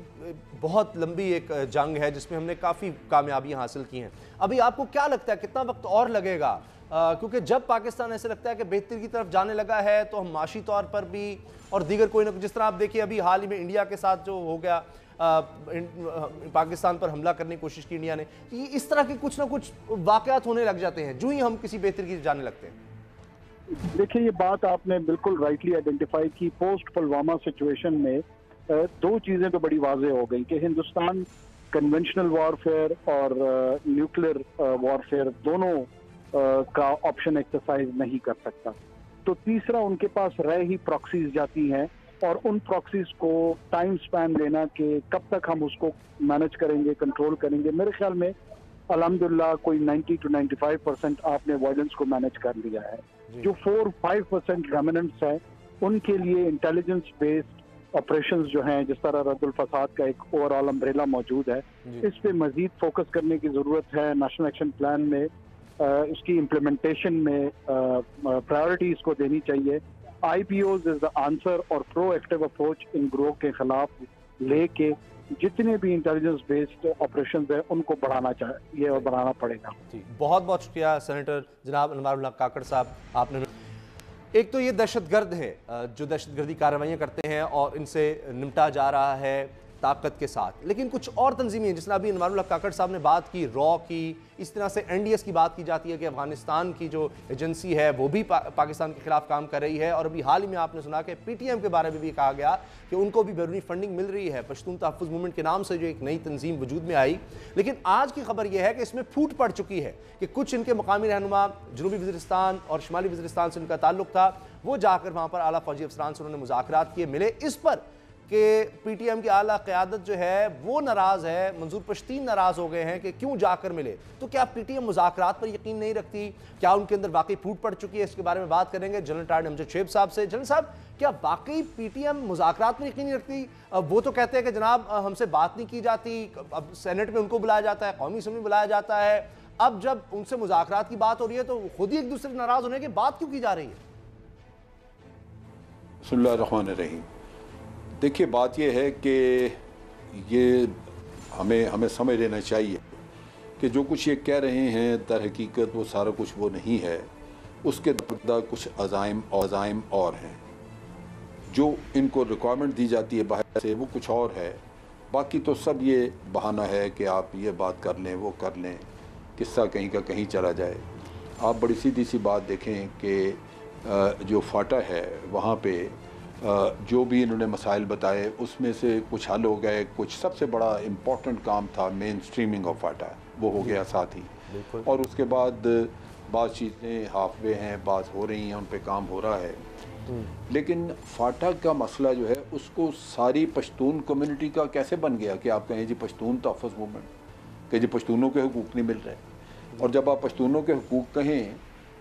बहुत लंबी एक जंग है जिसमें हमने काफ़ी कामयाबियां हासिल की हैं। अभी आपको क्या लगता है कितना वक्त और लगेगा? क्योंकि जब पाकिस्तान ऐसे लगता है कि बेहतरी की तरफ जाने लगा है तो हम माशी तौर पर भी और दीगर कोई ना, जिस तरह आप देखिए अभी हाल ही में इंडिया के साथ जो हो गया, पाकिस्तान पर हमला करने की कोशिश की इंडिया ने, इस तरह के कुछ ना कुछ वाकयात होने लग जाते हैं जो ही हम किसी बेहतरी की जाने लगते हैं। देखिए, ये बात आपने बिल्कुल राइटली आइडेंटिफाई की। पोस्ट पुलवामा सिचुएशन में दो चीज़ें तो बड़ी वाज़ेह हो गई कि हिंदुस्तान कन्वेंशनल वॉरफेयर और न्यूक्लियर वॉरफेयर दोनों का ऑप्शन एक्सरसाइज नहीं कर सकता। तो तीसरा, उनके पास रह ही प्रॉक्सीज जाती हैं और उन प्रॉक्सीज को टाइम स्पैन देना कि कब तक हम उसको मैनेज करेंगे, कंट्रोल करेंगे। मेरे ख्याल में अल्हम्दुलिल्लाह कोई 90 to 95% आपने वायलेंस को मैनेज कर लिया है। जो 4-5% रेमिनेंट्स हैं उनके लिए इंटेलिजेंस बेस्ड ऑपरेशंस जो हैं, जिस तरह रद्दुल फसाद का एक ओवरऑल अम्ब्रेला मौजूद है, इस पे मजीद फोकस करने की ज़रूरत है। नेशनल एक्शन प्लान में उसकी इम्प्लीमेंटेशन में प्रायोरिटी इसको देनी चाहिए। IPOs इज द आंसर और प्रोएक्टिव अप्रोच इन ग्रोह के खिलाफ लेके जितने भी इंटेलिजेंस बेस्ड ऑपरेशंस हैं उनको बढ़ाना चाहिए और बढ़ाना पड़ेगा। जी, बहुत बहुत शुक्रिया सेनेटर जनाब अनवारुल हक काकड़ साहब। आपने एक तो ये दहशतगर्द है जो दहशतगर्दी कार्रवाइयाँ करते हैं और इनसे निपटा जा रहा है ताकत के साथ, लेकिन कुछ और तंजीमें जिसने अभी अनवारुल हक काकड़ साहब ने बात की, रॉ की, इस तरह से NDS की बात की जाती है कि अफगानिस्तान की जो एजेंसी है वो भी पाकिस्तान के खिलाफ काम कर रही है। और अभी हाल ही में आपने सुना कि PTM के बारे में भी कहा गया कि उनको भी बैरूनी फंडिंग मिल रही है, पश्तून तहफ़्फ़ुज़ मूवमेंट के नाम से जो एक नई तंजीम वजूद में आई। लेकिन आज की खबर यह है कि इसमें फूट पड़ चुकी है कि कुछ इनके मकामी रहनुमा जनूबी वज़ीरिस्तान और शुमाली वज़ीरिस्तान से उनका ताल्लुक था, वो जाकर वहाँ पर आला फौजी अफसरान से उन्होंने मुज़ाकरात किए, मिले। इस पर कि PTM की आला क़यादत जो है वो नाराज़ है, मंजूर पश्तीन नाराज़ हो गए हैं कि क्यों जाकर मिले। तो क्या PTM मुज़ाकरात पर यकीन नहीं रखती? क्या उनके अंदर वाकई फूट पड़ चुकी है? इसके बारे में बात करेंगे जनरल टार्ड अमजद शेब साहब से। जनरल साहब, क्या वाकई PTM मुज़ाकरात पर यकीन नहीं रखती? वो तो कहते हैं कि जनाब हमसे बात नहीं की जाती, अब सेनेट में उनको बुलाया जाता है, कौमी असम्बली में बुलाया जाता है, अब जब उनसे मुज़ाकरात की बात हो रही है तो खुद ही एक दूसरे से नाराज़ होने की बात क्यों की जा रही है? बिस्मिल्लाहिर्रहमानिर्रहीम। देखिए, बात यह है कि ये हमें समझ लेना चाहिए कि जो कुछ ये कह रहे हैं दर हकीकत वो सारा कुछ वो नहीं है। उसके कुछ अज़ाइम और हैं। जो इनको रिक्वायरमेंट दी जाती है बाहर से वो कुछ और है। बाकी तो सब ये बहाना है कि आप ये बात कर लें, वो कर लें, किस्सा कहीं का कहीं चला जाए। आप बड़ी सीधी सी बात देखें कि जो फाटा है वहाँ पे जो भी इन्होंने मसाइल बताए उसमें से कुछ हल हो गए। कुछ सबसे बड़ा इम्पोर्टेंट काम था मेन स्ट्रीमिंग ऑफ फाटा, वो हो गया साथ ही। और उसके बाद बाज़ चीज़ें हाफ वे हैं, बाज़ हो रही हैं, उन पे काम हो रहा है। लेकिन फाटा का मसला जो है उसको सारी पश्तून कम्युनिटी का कैसे बन गया कि आप कहें जी पश्तून तहफ़्फ़ुज़ मूवमेंट, कि जी पश्तूनों के हुकूक नहीं मिल रहे। और जब आप पश्तूनों के हुकूक कहें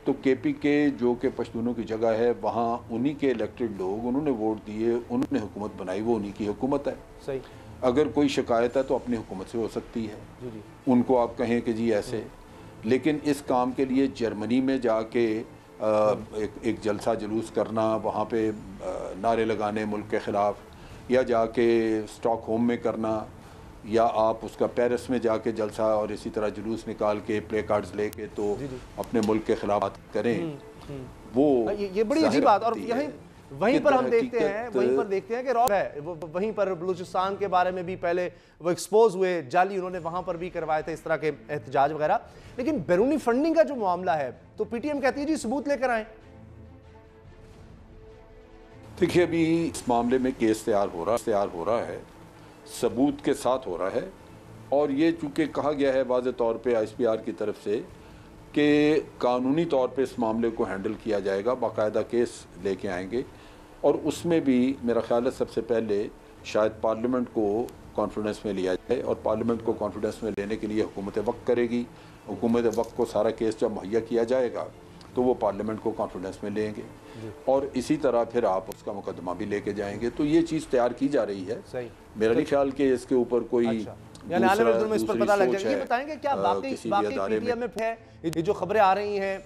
तो KPK जो कि पश्तूनों की जगह है, वहाँ उन्हीं के इलेक्टेड लोग, उन्होंने वोट दिए, उन्होंने हुकूमत बनाई, वो उन्हीं की हुकूमत है। सही। अगर कोई शिकायत है तो अपनी हुकूमत से हो सकती है। उनको आप कहें कि जी ऐसे। लेकिन इस काम के लिए जर्मनी में जाके एक जलसा जुलूस करना, वहाँ पे नारे लगाने मुल्क के ख़िलाफ़, या जाके स्टॉकहोम में करना, या आप उसका पेरिस में जाके जलसा और इसी तरह जुलूस निकाल के प्ले कार्ड्स लेके तो अपने मुल्क के खिलाफ बात करें, वो ये बड़ी अजीब बात। और वहीं पर हम देखते हैं कि रॉब है, वहीं पर बलूचिस्तान के बारे में भी पहले वो एक्सपोज हुए, जाली उन्होंने वहां पर भी करवाए थे इस तरह के एहतजाज वगैरह। लेकिन बैरूनी फंडिंग का जो मामला है तो PTM कहती है जी सबूत लेकर आए। देखिए, अभी इस मामले में केस तैयार हो रहा है, सबूत के साथ हो रहा है। और ये चूँकि कहा गया है वाज़ेह तौर पे ISPR की तरफ से कि कानूनी तौर पे इस मामले को हैंडल किया जाएगा, बाकायदा केस लेके आएंगे। और उसमें भी मेरा ख्याल है सबसे पहले शायद पार्लियामेंट को कॉन्फिडेंस में लिया जाए, और पार्लियामेंट को कॉन्फिडेंस में लेने के लिए हुकूमत वक्त करेगी। हुकूमत वक्त को सारा केस जब मुहैया किया जाएगा तो वो पार्लियामेंट को कॉन्फिडेंस में लेंगे, और इसी तरह फिर आप उसका मुकदमा भी लेके जाएंगे। तो ये चीज़ तैयार की जा रही है। मेरा नहीं ख्याल कि इसके ऊपर कोई यानी आने वाले दिनों में इस पर पता लग जाएगा। ये बताएंगे क्या बाकी PTM में है ये जो खबरें आ रही हैं,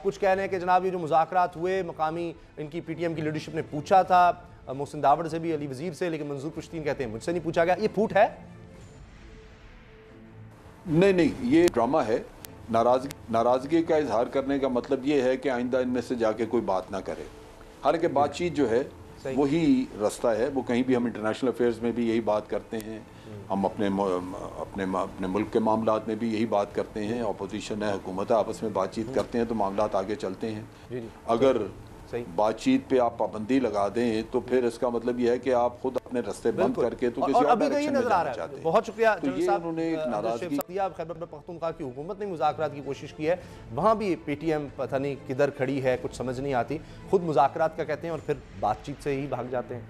कुछ कह रहे हैं कि जनाब ये जो मुज़ाकरात हुए मकामी इनकी PTM की लीडरशिप ने पूछा था मोहसिन दावड़ से भी, अली वजीर से, लेकिन मंजूर पुश्तीन कहते हैं मुझसे नहीं पूछा गया। ये फूट है? नहीं, ये ड्रामा है। नाराज़गी का इजहार करने का मतलब ये है कि आइंदा इनमें से जाके कोई बात ना करे। हालांकि बातचीत जो है वही रास्ता है। वो कहीं भी हम इंटरनेशनल अफेयर्स में भी यही बात करते हैं, हम अपने मुल्क के मामलात में भी यही बात करते हैं। अपोजिशन है, हुकूमत है, आपस में बातचीत करते हैं तो मामलात आगे चलते हैं। अगर बातचीत पे आप पाबंदी लगा दें तो फिर इसका मतलब यह है कि आप खुद अपने रास्ते बंद करके तो किसी और डायरेक्शन में जाना चाहते हैं। बहुत शुक्रिया तो ये उन्होंने एक नाराजगी दिया। खैबर पख्तूनख्वा की हुकूमत ने मुज़ाकरात की कोशिश की है, वहाँ भी PTM पता नहीं किधर खड़ी है, कुछ समझ नहीं आती। खुद मुज़ाकरात का कहते हैं और फिर बातचीत से ही भाग जाते हैं।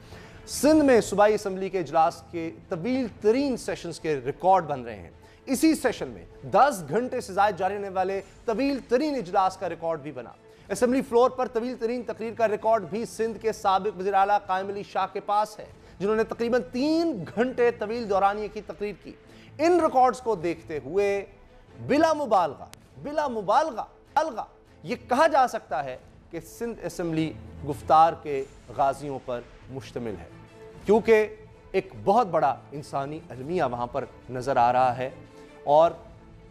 सिंध में सूबाई असम्बली के इजलास के तवील तरीन सेशंस के रिकॉर्ड बन रहे हैं। इसी सेशन में 10 घंटे से ज़ायद जारी रहने वाले तवील तरीन इजलास का रिकॉर्ड भी बना। असेंबली फ्लोर पर तवील तरीन तकरीर का रिकॉर्ड भी सिंध के साबिक वज़ीर आला कायम अली शाह के पास है, जिन्होंने तकरीबन 3 घंटे तवील दौरानिए की तकरीर की। इन रिकॉर्ड्स को देखते हुए बिला मुबालगा ये कहा जा सकता है कि सिंध असेंबली गुफ्तार के गाजियों पर मुश्तमिल है, क्योंकि एक बहुत बड़ा इंसानी अलमिया वहाँ पर नज़र आ रहा है। और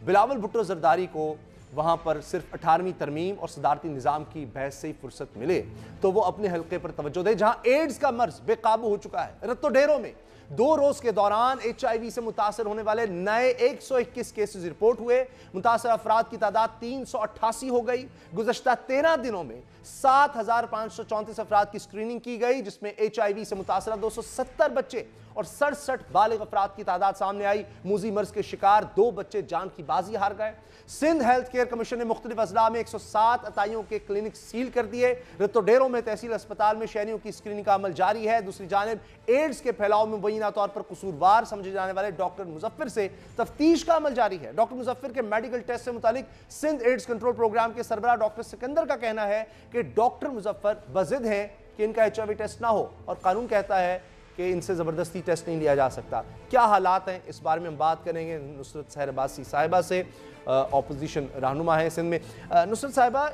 बिलावल भुट्टो जरदारी को वहाँ पर सिर्फ 18वीं तरमीम और सदारती निज़ाम की बहस से ही फुर्सत मिले तो वो अपने हल्के पर तवज्जो दे, जहाँ एड्स का मर्ज बेकाबू हो चुका है। रत्तो डेरों में 2 रोज के दौरान HIV से मुतासर होने वाले नए 121 केसेस रिपोर्ट हुए। मुतासर अफराद की तादाद 388 हो गई। गुज़श्ता 13 दिनों में 7,534 अफराद की स्क्रीनिंग की गई, जिसमें HIV से मुतासर 270 बच्चे और 67 बालिग अफराद की तादाद सामने आई। मूजी मर्ज के शिकार 2 बच्चे जान की बाजी हार गए। सिंध हेल्थ केयर कमीशन ने मुख्तलिफ अजला में 107 अताइयों के क्लिनिक सील कर दिए। रत्तो डेरों में तहसील अस्पताल में शहरियों की स्क्रीनिंग का अमल जारी है। दूसरी जानिब एड्स के फैलाव में मुबैना तौर पर कसूरवार समझे जाने वाले डॉक्टर मुजफ्फर से तफ्तीश का अमल जारी है। डॉक्टर मुजफ्फर के मेडिकल टेस्ट से मुतालिक सिंध एड्स कंट्रोल प्रोग्राम के सरबराह डॉक्टर सिकंदर का कहना है कि डॉक्टर मुजफ्फर बजिद हैं कि इनका HIV टेस्ट ना हो, और कानून कहता है कि इनसे ज़बरदस्ती टेस्ट नहीं लिया जा सकता। क्या हालात हैं, इस बारे में हम बात करेंगे नुसरत सहर अब्बासी साहिबा से, अपोजिशन रहनुमा है सिंध में। नुसरत साहिबा,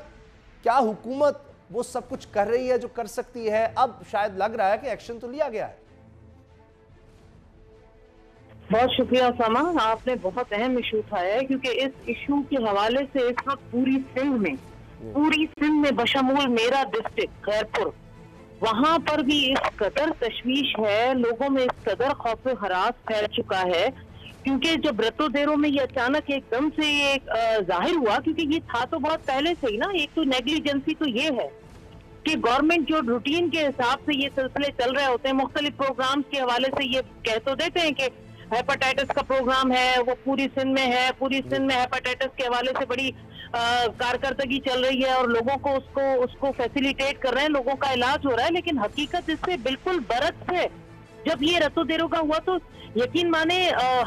क्या हुकूमत वो सब कुछ कर रही है जो कर सकती है। अब शायद लग रहा है कि एक्शन तो लिया गया है। बहुत शुक्रिया उसामा, आपने बहुत अहम इशू उठाया है, क्योंकि इस इशू के हवाले से इस वक्त पूरी सिंध में बशमूल मेरा डिस्ट्रिक्ट खैरपुर, वहां पर भी इस कदर तशवीश है, लोगों में इस कदर खौफ हरास फैल चुका है, क्योंकि जब रत्तो देरों में ये अचानक एकदम से ये जाहिर हुआ, क्योंकि ये था तो बहुत पहले से ही ना। एक तो नेग्लिजेंसी तो ये है कि गवर्नमेंट जो रूटीन के हिसाब से ये सिलसिले चल रहे होते हैं, मुख्तलिफ प्रोग्राम्स के हवाले से ये कह तो देते हैं कि हेपेटाइटिस का प्रोग्राम है, वो पूरी सिंध में है, पूरी सिंध में हेपेटाइटिस के हवाले से बड़ी कारकर्दगी चल रही है और लोगों को उसको फैसिलिटेट कर रहे हैं, लोगों का इलाज हो रहा है, लेकिन हकीकत इससे बिल्कुल बरक्स है। जब ये रत्तो देरों का हुआ तो यकीन माने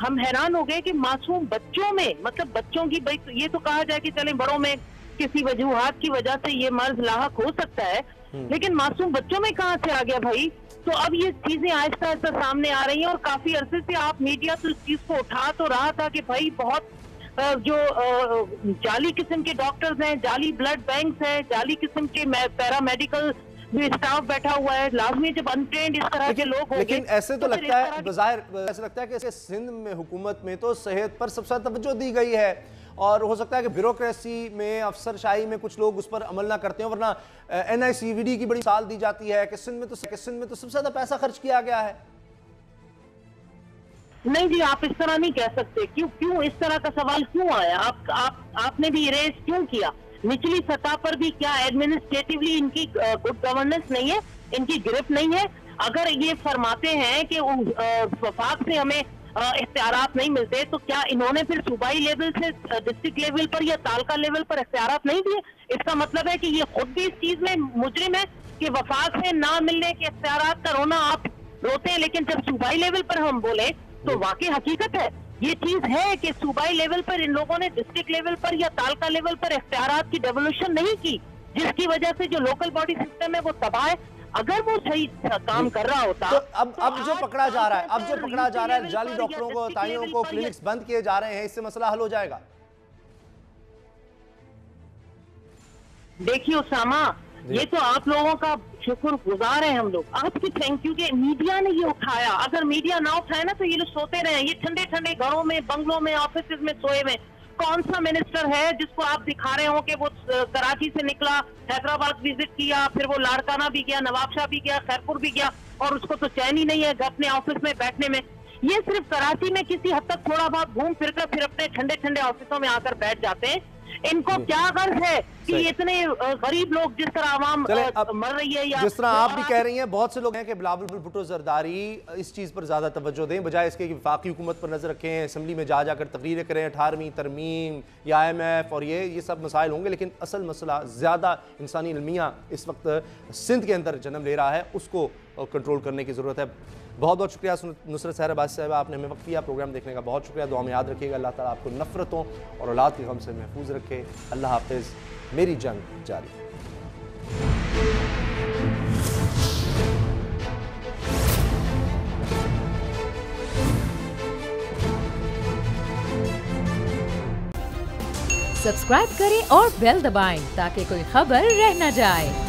हम हैरान हो गए कि मासूम बच्चों में, मतलब बच्चों की, ये तो कहा जाए कि चले बड़ों में किसी वजूहात की वजह से ये मर्ज लाहक हो सकता है, लेकिन मासूम बच्चों में कहाँ से आ गया भाई। तो अब ये चीजें आहिस्ता आहिस्ता सामने आ रही हैं और काफी अरसे से आप मीडिया तो इस चीज को उठा तो रहा था कि भाई बहुत जो जाली किस्म के डॉक्टर्स हैं, जाली ब्लड बैंक्स हैं, जाली किस्म के पैरामेडिकल भी स्टाफ बैठा हुआ है, लाजमी जब अनट्रेंड इस तरह के लोग होंगे। लेकिन ऐसे तो लगता है, बज़ाहिर ऐसा लगता है कि सिंध में हुकूमत में तो सेहत पर सबसे ज्यादा तवज्जो दी गई है, और हो सकता है कि ब्यूरोक्रेसी में, अफसरशाही में कुछ लोग उस पर अमल ना करते हैं, वरना NICVD की बड़ी साल दी जाती है कि सिंध में तो सबसे ज्यादा पैसा खर्च किया गया है। नहीं जी, आप इस तरह नहीं कह सकते। क्यों इस तरह का सवाल क्यों आया? आपने भी इरेज क्यों किया? निचली सतह पर भी क्या एडमिनिस्ट्रेटिवली इनकी गुड गवर्नेंस नहीं है, इनकी गिरफ्त नहीं है? अगर ये फरमाते हैं कि वफाक से हमें इख्तियारात नहीं मिलते, तो क्या इन्होंने फिर सूबाई लेवल से डिस्ट्रिक्ट लेवल पर या तालका लेवल पर इख्तियारात नहीं दिए? इसका मतलब है कि ये खुद भी इस चीज में मुजरिम है कि वफाक से ना मिलने के इख्तियारात का रोना आप रोते हैं, लेकिन जब सूबाई लेवल पर हम बोले तो वाकई हकीकत है, ये चीज है कि सूबाई लेवल पर इन लोगों ने डिस्ट्रिक्ट लेवल पर या तालका लेवल पर इख्तियारात की डेवोल्यूशन नहीं की, जिसकी वजह से जो लोकल बॉडी सिस्टम है वो तबाह है। अगर वो सही काम कर रहा होता तो अब जो पकड़ा जा रहा है, जाली डॉक्टरों को, ताइयों को, क्लिनिक्स बंद किए जा रहे हैं, इससे मसला हल हो जाएगा? देखिए उसामा, ये तो आप लोगों का शुक्रगुजार है हम लोग, आपकी थैंक यू कि मीडिया ने ये उठाया। अगर मीडिया ना उठाए ना तो ये लोग सोते रहे, ये ठंडे ठंडे घरों में, बंगलों में, ऑफिस में सोए हुए। कौन सा मिनिस्टर है जिसको आप दिखा रहे हो कि वो कराची से निकला, हैदराबाद विजिट किया, फिर वो लाड़काना भी गया, नवाबशाह भी गया, खैरपुर भी गया, और उसको तो चैन ही नहीं है अपने ऑफिस में बैठने में। ये सिर्फ कराची में किसी हद तक थोड़ा बहुत घूम फिर कर फिर अपने ठंडे ठंडे ऑफिसों में आकर बैठ जाते हैं। इनको क्या गर्ज है कि इतने गरीब लोग, जिस तरह आवाम मर रही है, या जिस तरह आप भी कह रही हैं, बहुत से लोग हैं कि बिलावल भुट्टो जरदारी इस चीज़ पर ज़्यादा तवज्जो दें, बजाय इसके कि वफाकी हुकूमत पर नज़र रखें, असम्बली में जाकर तकरीरें करें, 18वीं तरमीम या IMF और ये सब मसाइल होंगे, लेकिन असल मसला ज़्यादा इंसानी अलमिया इस वक्त सिंध के अंदर जन्म ले रहा है, उसको कंट्रोल करने की ज़रूरत है। बहुत बहुत शुक्रिया नुसरत सहर अब्बासी साहिबा, आपने हमें वक्त दिया प्रोग्राम देखने का, बहुत शुक्रिया। दुआ में याद रखिएगा, अल्लाह ताला आपको नफ़रतों और औलाद के गम से महफूज रखे। अल्लाह हाफ़िज़। मेरी जंग जारी। सब्सक्राइब करें और बेल दबाएं ताकि कोई खबर रह न जाए।